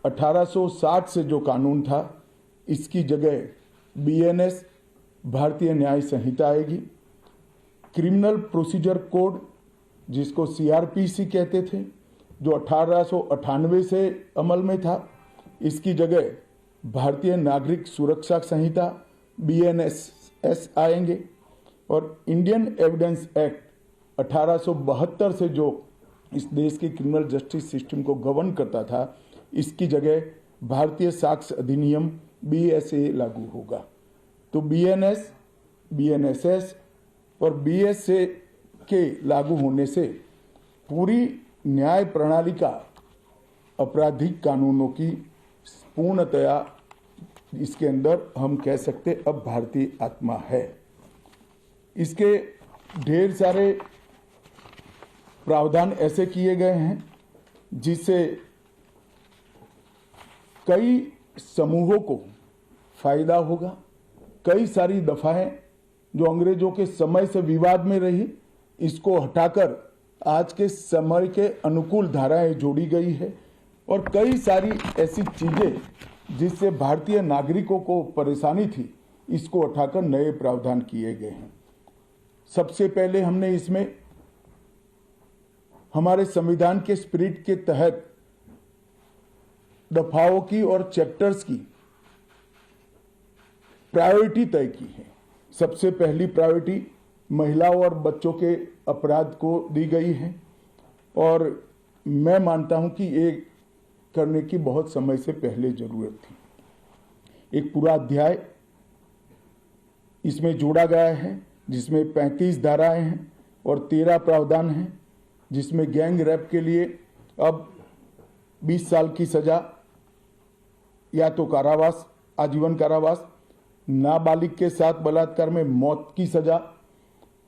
1860 से जो कानून था इसकी जगह बीएनएस भारतीय न्याय संहिता आएगी। क्रिमिनल प्रोसीजर कोड जिसको सीआरपीसी कहते थे, जो 1898 से अमल में था, इसकी जगह भारतीय नागरिक सुरक्षा संहिता बीएनएस आएंगे। और इंडियन एविडेंस एक्ट 1872 से जो इस देश की क्रिमिनल जस्टिस सिस्टम को गवर्न करता था, इसकी जगह भारतीय साक्ष्य अधिनियम बीएसए लागू होगा। तो बीएनएस, बीएनएसएस और बीएसए के लागू होने से पूरी न्याय प्रणाली का आपराधिक कानूनों की पूर्णतया इसके अंदर हम कह सकते अब भारतीय आत्मा है। इसके ढेर सारे प्रावधान ऐसे किए गए हैं जिससे कई समूहों को फायदा होगा। कई सारी दफाएं जो अंग्रेजों के समय से विवाद में रही, इसको हटाकर आज के समय के अनुकूल धाराएं जोड़ी गई है। और कई सारी ऐसी चीजें जिससे भारतीय नागरिकों को परेशानी थी, इसको हटाकर नए प्रावधान किए गए हैं। सबसे पहले हमने इसमें हमारे संविधान के स्पिरिट के तहत दफाओं की और चैप्टर्स की प्रायोरिटी तय की है। सबसे पहली प्रायोरिटी महिलाओं और बच्चों के अपराध को दी गई है और मैं मानता हूं कि ये करने की बहुत समय से पहले जरूरत थी। एक पूरा अध्याय इसमें जोड़ा गया है जिसमें 35 धाराएं हैं और 13 प्रावधान हैं, जिसमें गैंग रेप के लिए अब 20 साल की सजा या तो कारावास, आजीवन कारावास, नाबालिग के साथ बलात्कार में मौत की सजा,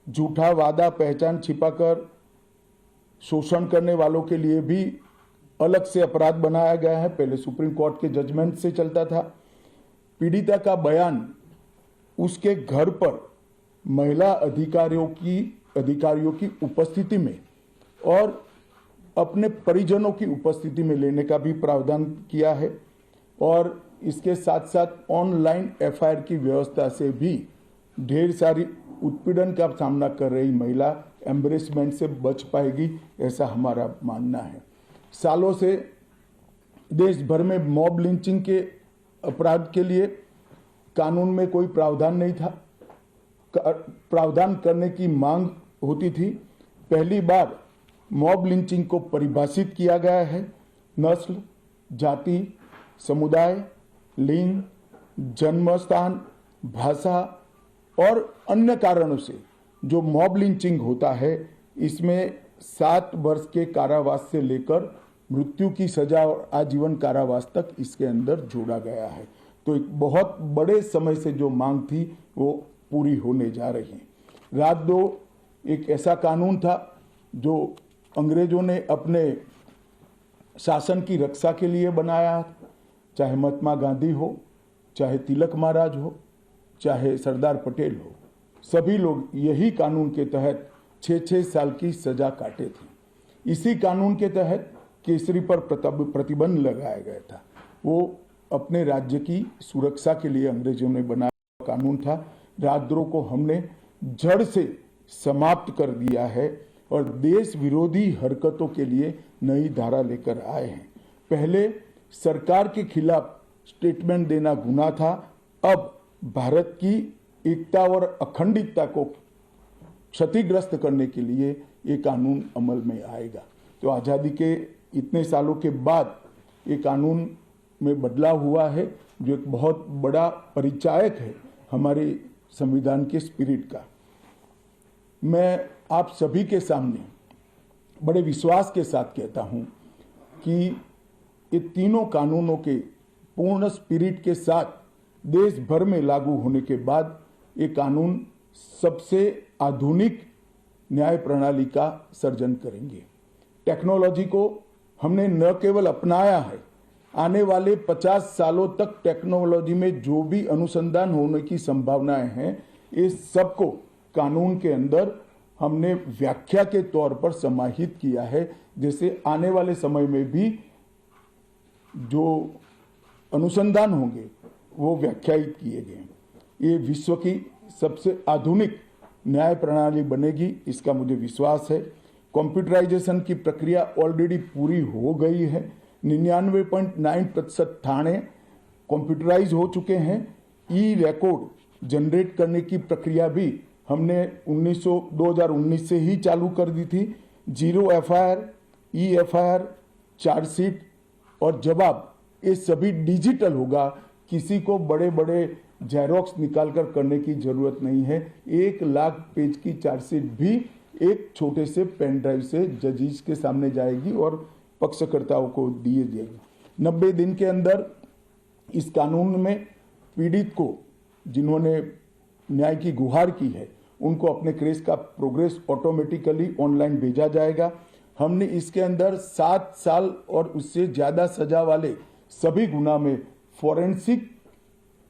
झूठा वादा पहचान छिपाकर शोषण करने वालों के लिए भी अलग से अपराध बनाया गया है। पहले सुप्रीम कोर्ट के जजमेंट से चलता था। पीड़िता का बयान उसके घर पर महिला अधिकारियों की उपस्थिति में और अपने परिजनों की उपस्थिति में लेने का भी प्रावधान किया है। और इसके साथ साथ ऑनलाइन एफआईआर की व्यवस्था से भी ढेर सारी उत्पीड़न का सामना कर रही महिला एम्बरेसमेंट से बच पाएगी, ऐसा हमारा मानना है। सालों से देश भर में मॉब लिंचिंग के अपराध के लिए कानून में कोई प्रावधान नहीं था। प्रावधान करने की मांग होती थी। पहली बार मॉब लिंचिंग को परिभाषित किया गया है। नस्ल, जाति, समुदाय, लिंग, जन्म स्थान, भाषा और अन्य कारणों से जो मॉब लिंचिंग होता है, इसमें 7 वर्ष के कारावास से लेकर मृत्यु की सजा और आजीवन कारावास तक इसके अंदर जोड़ा गया है। तो एक बहुत बड़े समय से जो मांग थी वो पूरी होने जा रही है। राजद्रोह एक ऐसा कानून था जो अंग्रेजों ने अपने शासन की रक्षा के लिए बनाया। चाहे महात्मा गांधी हो, चाहे तिलक महाराज हो, चाहे सरदार पटेल हो, सभी लोग यही कानून के तहत 6-6 साल की सजा काटे थे। इसी कानून के तहत केसरी पर प्रतिबंध लगाया गया था। वो अपने राज्य की सुरक्षा के लिए अंग्रेजों ने बनाया कानून था। राजद्रोह को हमने जड़ से समाप्त कर दिया है और देश विरोधी हरकतों के लिए नई धारा लेकर आए हैं। पहले सरकार के खिलाफ स्टेटमेंट देना गुनाह था, अब भारत की एकता और अखंडता को क्षतिग्रस्त करने के लिए ये कानून अमल में आएगा। तो आज़ादी के इतने सालों के बाद ये कानून में बदलाव हुआ है, जो एक बहुत बड़ा परिचायक है हमारे संविधान के स्पिरिट का। मैं आप सभी के सामने बड़े विश्वास के साथ कहता हूं कि ये तीनों कानूनों के पूर्ण स्पिरिट के साथ देश भर में लागू होने के बाद ये कानून सबसे आधुनिक न्याय प्रणाली का सर्जन करेंगे। टेक्नोलॉजी को हमने न केवल अपनाया है, आने वाले 50 सालों तक टेक्नोलॉजी में जो भी अनुसंधान होने की संभावनाएं हैं, इस सबको कानून के अंदर हमने व्याख्या के तौर पर समाहित किया है, जैसे आने वाले समय में भी जो अनुसंधान होंगे वो व्याख्यायित किए गए। ये विश्व की सबसे आधुनिक न्याय प्रणाली बनेगी, इसका मुझे विश्वास है। कंप्यूटराइजेशन की प्रक्रिया ऑलरेडी पूरी हो गई है। 99.9% थाने कंप्यूटराइज हो चुके हैं। ई रिकॉर्ड जनरेट करने की प्रक्रिया भी हमने 2019 से ही चालू कर दी थी। 0 एफआईआर, ई एफआईआर, चार्जशीट और जवाब ये सभी डिजिटल होगा। किसी को बड़े बड़े जेरोक्स निकालकर करने की जरूरत नहीं है। 1 लाख पेज की चार्जशीट भी एक छोटे से पेन ड्राइव से जजेस के सामने जाएगी और पक्षकर्ताओं को दिए जाएगी। 90 दिन के अंदर इस कानून में पीड़ित को जिन्होंने न्याय की गुहार की है उनको अपने केस का प्रोग्रेस ऑटोमेटिकली ऑनलाइन भेजा जाएगा। हमने इसके अंदर 7 साल और उससे ज्यादा सजा वाले सभी गुना में फॉरेंसिक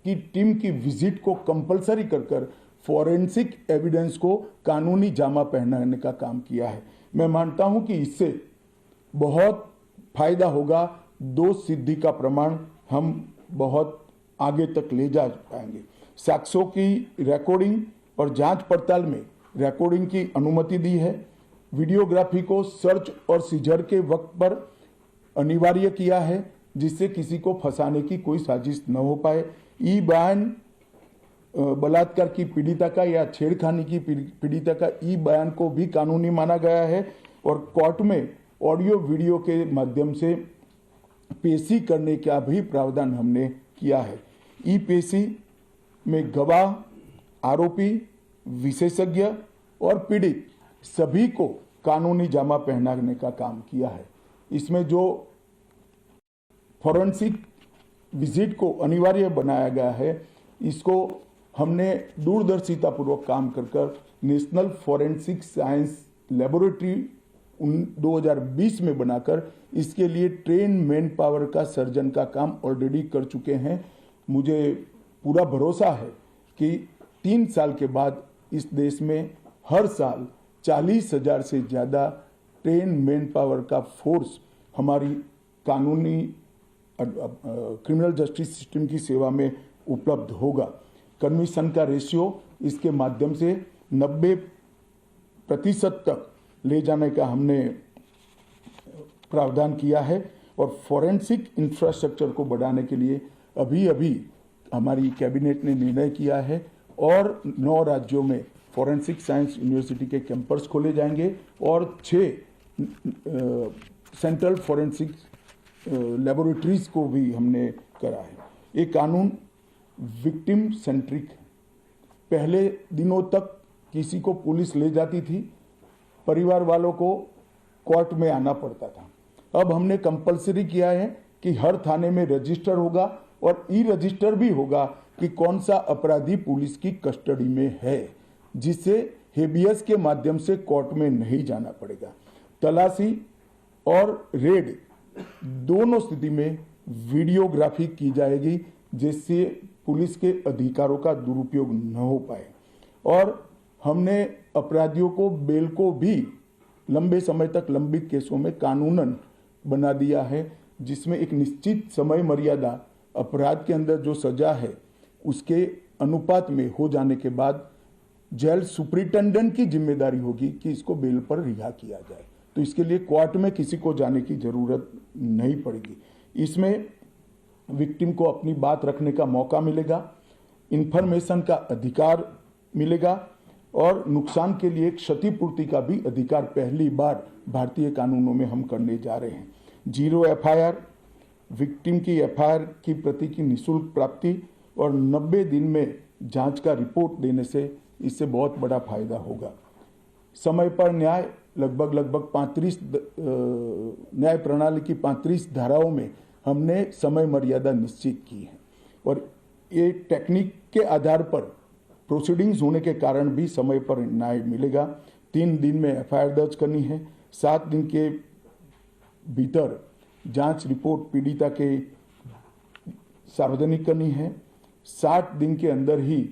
की टीम की विजिट को कंपलसरी कर फॉरेंसिक एविडेंस को कानूनी जामा पहनाने का काम किया है। मैं मानता हूं कि इससे बहुत फायदा होगा। दोष सिद्धि का प्रमाण हम बहुत आगे तक ले जा पाएंगे। साक्ष्यों की रिकॉर्डिंग और जांच पड़ताल में रिकॉर्डिंग की अनुमति दी है। वीडियोग्राफी को सर्च और सीजर के वक्त पर अनिवार्य किया है, जिससे किसी को फंसाने की कोई साजिश न हो पाए। ई बयान बलात्कार की पीड़िता का या छेड़खानी की पीड़िता का ई बयान को भी कानूनी माना गया है और कोर्ट में ऑडियो वीडियो के माध्यम से पेशी करने का भी प्रावधान हमने किया है। ई पेशी में गवाह, आरोपी, विशेषज्ञ और पीड़ित सभी को कानूनी जामा पहनाने का काम किया है। इसमें जो फॉरेंसिक विजिट को अनिवार्य बनाया गया है, इसको हमने दूरदर्शिता पूर्वक काम कर नेशनल फॉरेंसिक साइंस लेबोरेटरी 2020 में बनाकर इसके लिए ट्रेन मैन पावर का सर्जन का काम ऑलरेडी कर चुके हैं। मुझे पूरा भरोसा है कि 3 साल के बाद इस देश में हर साल 40,000 से ज़्यादा ट्रेन मैन पावर का फोर्स हमारी कानूनी क्रिमिनल जस्टिस सिस्टम की सेवा में उपलब्ध होगा। कमीशन का रेशियो इसके माध्यम से 90% तक ले जाने का हमने प्रावधान किया है और फॉरेंसिक इंफ्रास्ट्रक्चर को बढ़ाने के लिए अभी हमारी कैबिनेट ने निर्णय किया है और 9 राज्यों में फॉरेंसिक साइंस यूनिवर्सिटी के कैंपस खोले जाएंगे और 6 सेंट्रल फॉरेंसिक लेबोरेटरीज को भी हमने करा है। ये कानून विक्टिम सेंट्रिक है। पहले दिनों तक किसी को पुलिस ले जाती थी, परिवार वालों को कोर्ट में आना पड़ता था। अब हमने कंपलसरी किया है कि हर थाने में रजिस्टर होगा और ई रजिस्टर भी होगा कि कौन सा अपराधी पुलिस की कस्टडी में है, जिससे हेबियस के माध्यम से कोर्ट में नहीं जाना पड़ेगा। तलाशी और रेड दोनों स्थिति में वीडियोग्राफी की जाएगी, जिससे पुलिस के अधिकारों का दुरुपयोग न हो पाए। और हमने अपराधियों को बेल को भी लंबे समय तक लंबित केसों में कानूनन बना दिया है, जिसमें एक निश्चित समय मर्यादा अपराध के अंदर जो सजा है उसके अनुपात में हो जाने के बाद जेल सुपरिटेंडेंट की जिम्मेदारी होगी कि इसको बेल पर रिहा किया जाए। तो इसके लिए कोर्ट में किसी को जाने की जरूरत नहीं पड़ेगी। इसमें विक्टिम को अपनी बात रखने का मौका मिलेगा, इंफॉर्मेशन का अधिकार मिलेगा और नुकसान के लिए क्षतिपूर्ति का भी अधिकार पहली बार भारतीय कानूनों में हम करने जा रहे हैं। 0 एफआईआर, विक्टिम की एफआईआर की प्रति की निःशुल्क प्राप्ति और 90 दिन में जांच का रिपोर्ट देने से इससे बहुत बड़ा फायदा होगा। समय पर न्याय लगभग 35 न्याय प्रणाली की 35 धाराओं में हमने समय मर्यादा निश्चित की है और ये टेक्निक के आधार पर प्रोसीडिंग्स होने के कारण भी समय पर न्याय मिलेगा। 3 दिन में एफआईआर दर्ज करनी है, 7 दिन के भीतर जांच रिपोर्ट पीड़िता के सार्वजनिक करनी है, 60 दिन के अंदर ही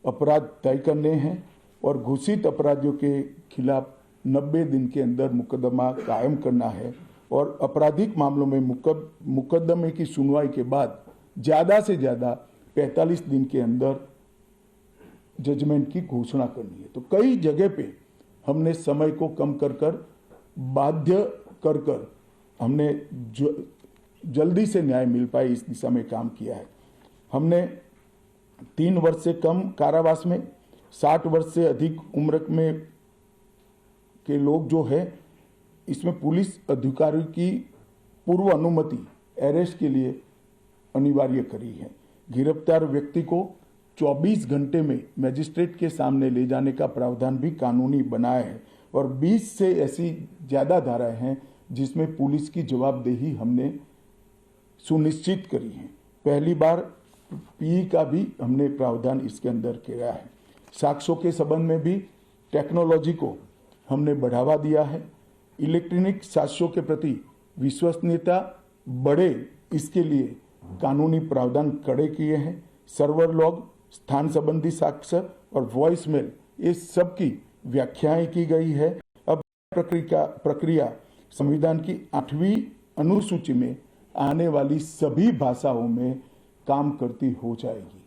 अपराध तय करने हैं और घोषित अपराधियों के खिलाफ 90 दिन के अंदर मुकदमा कायम करना है और आपराधिक मामलों में मुकदमे की सुनवाई के बाद ज़्यादा से ज़्यादा 45 दिन के अंदर जजमेंट की घोषणा करनी है। तो कई जगह पे हमने समय को कम कर बाध्य कर हमने जल्दी से न्याय मिल पाए इस दिशा में काम किया है। हमने 3 वर्ष से कम कारावास में 60 वर्ष से अधिक उम्र में के लोग जो है, इसमें पुलिस अधिकारी की पूर्व अनुमति अरेस्ट के लिए अनिवार्य करी है। गिरफ्तार व्यक्ति को 24 घंटे में मजिस्ट्रेट के सामने ले जाने का प्रावधान भी कानूनी बनाया है और 20 से ऐसी ज़्यादा धाराएं हैं जिसमें पुलिस की जवाबदेही हमने सुनिश्चित करी है। पहली बार पीई का भी हमने प्रावधान इसके अंदर किया है। साक्ष्यों के संबंध में भी टेक्नोलॉजी को हमने बढ़ावा दिया है। इलेक्ट्रॉनिक साक्ष्यों के प्रति विश्वसनीयता बढ़े, इसके लिए कानूनी प्रावधान कड़े किए हैं। सर्वर लॉग, स्थान संबंधी साक्ष्य और वॉइस मेल, ये सब की व्याख्याएं की गई है। अब प्रक्रिया संविधान की 8वीं अनुसूची में आने वाली सभी भाषाओं में काम करती हो जाएगी।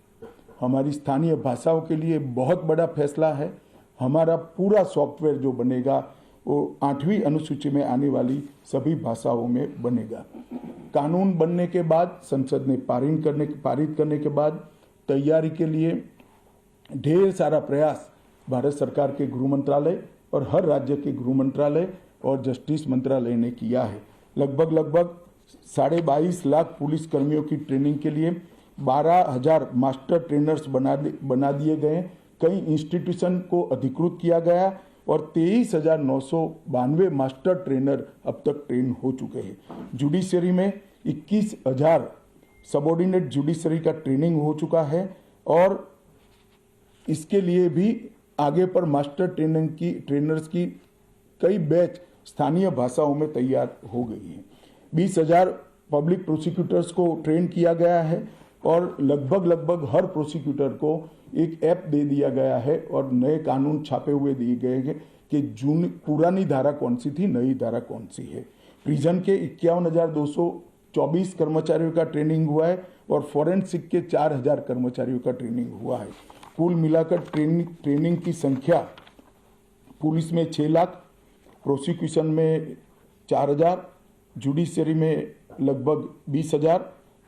हमारी स्थानीय भाषाओं के लिए बहुत बड़ा फैसला है। हमारा पूरा सॉफ्टवेयर जो बनेगा वो 8वीं अनुसूची में आने वाली सभी भाषाओं में बनेगा। कानून बनने के बाद, संसद ने पारित करने के बाद तैयारी के लिए ढेर सारा प्रयास भारत सरकार के गृह मंत्रालय और हर राज्य के गृह मंत्रालय और जस्टिस मंत्रालय ने किया है। लगभग 22.5 लाख पुलिस कर्मियों की ट्रेनिंग के लिए 12,000 मास्टर ट्रेनर्स बना दिए गए। कई इंस्टीट्यूशन को अधिकृत किया गया और 23,992 मास्टर ट्रेनर अब तक ट्रेन हो चुके हैं। जुडिशरी में 21,000 सबऑर्डिनेट जुडिशरी का ट्रेनिंग हो चुका है और इसके लिए भी आगे पर मास्टर ट्रेनर्स की कई बैच स्थानीय भाषाओं में तैयार हो गई है। 20,000 पब्लिक प्रोसिक्यूटर्स को ट्रेन किया गया है और लगभग हर प्रोसिक्यूटर को एक ऐप दे दिया गया है और नए कानून छापे हुए दिए गए हैं कि पुरानी धारा कौन सी थी, नई धारा कौन सी है। प्रिजन के 51,224 कर्मचारियों का ट्रेनिंग हुआ है और फॉरेंसिक के 4,000 कर्मचारियों का ट्रेनिंग हुआ है। कुल मिलाकर ट्रेनिंग की संख्या पुलिस में 6 लाख, प्रोसिक्यूशन में 4,000, जुडिशरी में लगभग 20,000,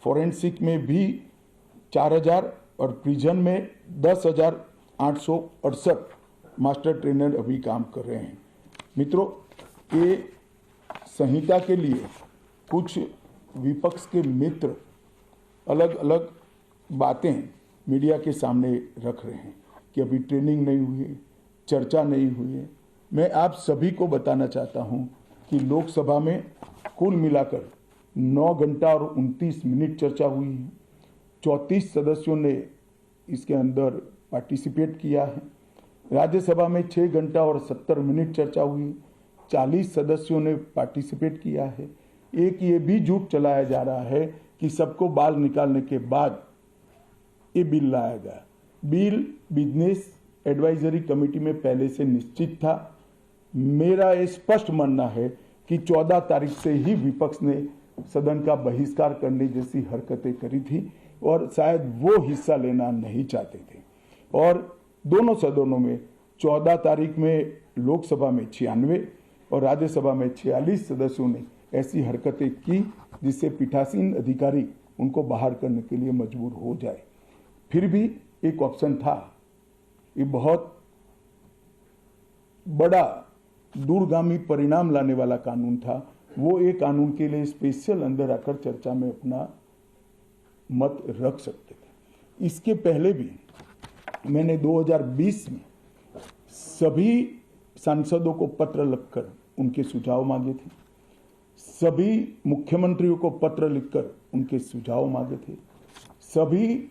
फॉरेंसिक में भी 4,000 और प्रिजन में 10,868 मास्टर ट्रेनर अभी काम कर रहे हैं। मित्रों, ये संहिता के लिए कुछ विपक्ष के मित्र अलग अलग बातें मीडिया के सामने रख रहे हैं कि अभी ट्रेनिंग नहीं हुई है, चर्चा नहीं हुई है। मैं आप सभी को बताना चाहता हूं कि लोकसभा में कुल मिलाकर 9 घंटा और 29 मिनट चर्चा हुई है। 34 सदस्यों ने इसके अंदर पार्टिसिपेट किया है। राज्यसभा में 6 घंटा और 70 मिनट चर्चा हुई, 40 सदस्यों ने पार्टिसिपेट किया है। एक ये भी झूठ चलाया जा रहा है कि सबको बाल निकालने के बाद ये बिल लाया गया। बिल बिजनेस एडवाइजरी कमेटी में पहले से निश्चित था। मेरा ये स्पष्ट मानना है कि 14 तारीख से ही विपक्ष ने सदन का बहिष्कार करने जैसी हरकतें करी थी और शायद वो हिस्सा लेना नहीं चाहते थे। और दोनों सदनों में 14 तारीख में लोकसभा में 96 और राज्यसभा में 46 सदस्यों ने ऐसी हरकतें की जिससे पीठासीन अधिकारी उनको बाहर करने के लिए मजबूर हो जाए। फिर भी एक ऑप्शन था। ये बहुत बड़ा दूरगामी परिणाम लाने वाला कानून था। वो एक कानून के लिए स्पेशल अंदर आकर चर्चा में अपना मत रख सकते थे। इसके पहले भी मैंने 2020 में सभी सांसदों को पत्र लिखकर उनके सुझाव मांगे थे। सभी मुख्यमंत्रियों को पत्र लिखकर उनके सुझाव मांगे थे। सभी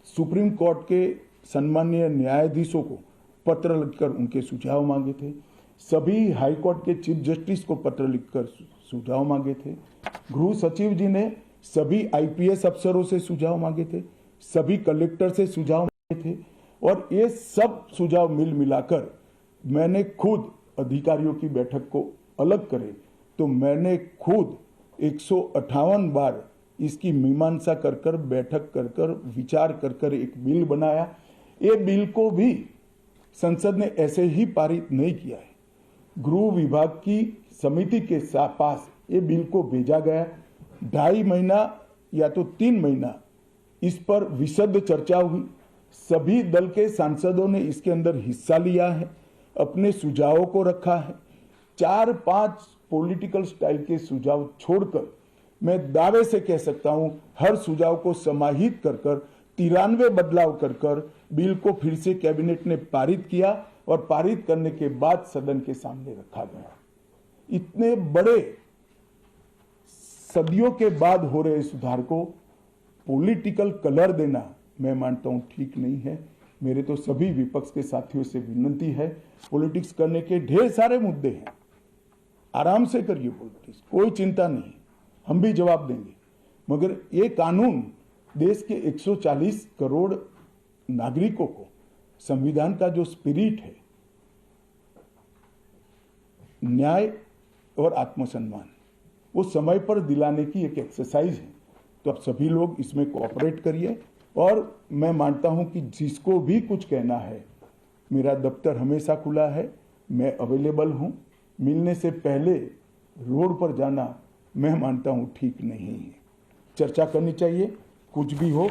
सुप्रीम कोर्ट के सम्मानीय न्यायाधीशों को पत्र लिखकर उनके सुझाव मांगे थे। सभी हाई कोर्ट के चीफ जस्टिस को पत्र लिखकर सुझाव मांगे थे। गृह सचिव जी ने सभी आईपीएस अफसरों से सुझाव मांगे थे, सभी कलेक्टर से सुझाव मांगे थे और ये सब सुझाव मिलाकर मैंने खुद अधिकारियों की बैठक को अलग करे तो मैंने खुद 158 बार इसकी मीमांसा कर बैठक कर विचार कर एक बिल बनाया। ये बिल को भी संसद ने ऐसे ही पारित नहीं किया है। गृह विभाग की समिति के पास ये बिल को भेजा गया। 2.5 महीना या तो 3 महीना इस पर विशद चर्चा हुई। सभी दल के सांसदों ने इसके अंदर हिस्सा लिया है, अपने सुझावों को रखा है। 4-5 पॉलिटिकल स्टाइल के सुझाव छोड़कर मैं दावे से कह सकता हूं हर सुझाव को समाहित कर 93 बदलाव कर बिल को फिर से कैबिनेट ने पारित किया और पारित करने के बाद सदन के सामने रखा गया। इतने बड़े सदियों के बाद हो रहे सुधार को पॉलिटिकल कलर देना मैं मानता हूं ठीक नहीं है। मेरे तो सभी विपक्ष के साथियों से विनती है, पॉलिटिक्स करने के ढेर सारे मुद्दे हैं, आराम से करिए पॉलिटिक्स, कोई चिंता नहीं, हम भी जवाब देंगे। मगर ये कानून देश के 140 करोड़ नागरिकों को संविधान का जो स्पिरिट है, न्याय और आत्मसम्मान, वो समय पर दिलाने की एक एक्सरसाइज है। तो आप सभी लोग इसमें कोऑपरेट करिए और मैं मानता हूं कि जिसको भी कुछ कहना है, मेरा दफ्तर हमेशा खुला है, मैं अवेलेबल हूं। मिलने से पहले रोड पर जाना मैं मानता हूं ठीक नहीं है। चर्चा करनी चाहिए, कुछ भी हो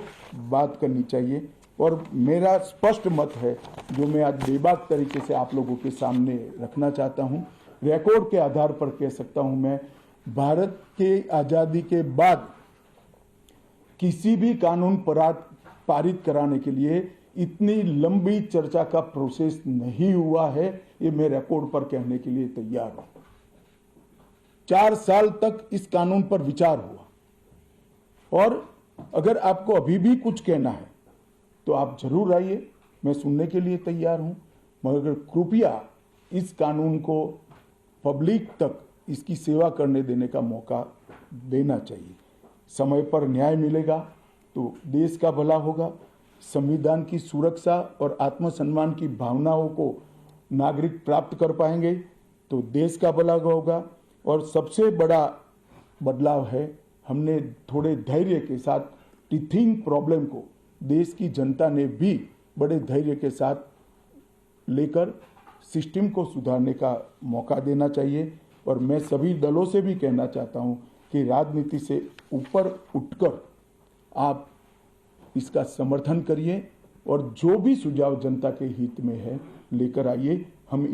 बात करनी चाहिए। और मेरा स्पष्ट मत है जो मैं आज बेबाक तरीके से आप लोगों के सामने रखना चाहता हूं, रिकॉर्ड के आधार पर कह सकता हूं मैं, भारत के आज़ादी के बाद किसी भी कानून पारित कराने के लिए इतनी लंबी चर्चा का प्रोसेस नहीं हुआ है। ये मैं रिकॉर्ड पर कहने के लिए तैयार हूं। 4 साल तक इस कानून पर विचार हुआ और अगर आपको अभी भी कुछ कहना है तो आप जरूर आइए, मैं सुनने के लिए तैयार हूं। मगर कृपया इस कानून को पब्लिक तक इसकी सेवा करने देने का मौका देना चाहिए। समय पर न्याय मिलेगा तो देश का भला होगा। संविधान की सुरक्षा और आत्मसम्मान की भावनाओं को नागरिक प्राप्त कर पाएंगे तो देश का भला होगा। और सबसे बड़ा बदलाव है, हमने थोड़े धैर्य के साथ टीथिंग प्रॉब्लम को देश की जनता ने भी बड़े धैर्य के साथ लेकर सिस्टम को सुधारने का मौका देना चाहिए। और मैं सभी दलों से भी कहना चाहता हूं कि राजनीति से ऊपर उठकर आप इसका समर्थन करिए और जो भी सुझाव जनता के हित में है लेकर आइए। हम